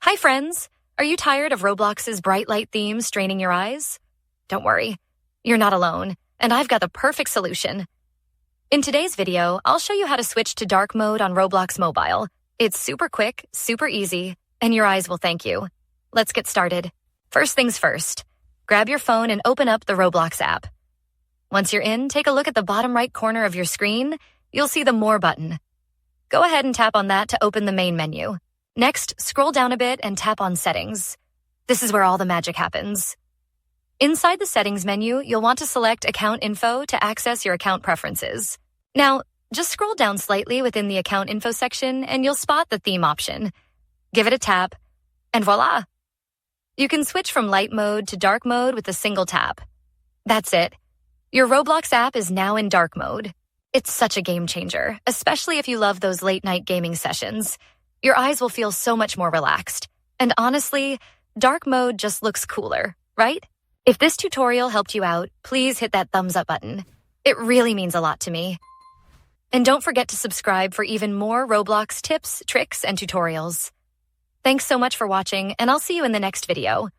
Hi friends! Are you tired of Roblox's bright light theme straining your eyes? Don't worry, you're not alone, and I've got the perfect solution. In today's video, I'll show you how to switch to dark mode on Roblox Mobile. It's super quick, super easy, and your eyes will thank you. Let's get started. First things first, grab your phone and open up the Roblox app. Once you're in, take a look at the bottom right corner of your screen. You'll see the More button. Go ahead and tap on that to open the main menu. Next, scroll down a bit and tap on Settings. This is where all the magic happens. Inside the Settings menu, you'll want to select Account Info to access your account preferences. Now, just scroll down slightly within the Account Info section and you'll spot the Theme option. Give it a tap, and voila! You can switch from light mode to dark mode with a single tap. That's it. Your Roblox app is now in dark mode. It's such a game changer, especially if you love those late-night gaming sessions. Your eyes will feel so much more relaxed. And honestly, dark mode just looks cooler, right? If this tutorial helped you out, please hit that thumbs up button. It really means a lot to me. And don't forget to subscribe for even more Roblox tips, tricks, and tutorials. Thanks so much for watching, and I'll see you in the next video.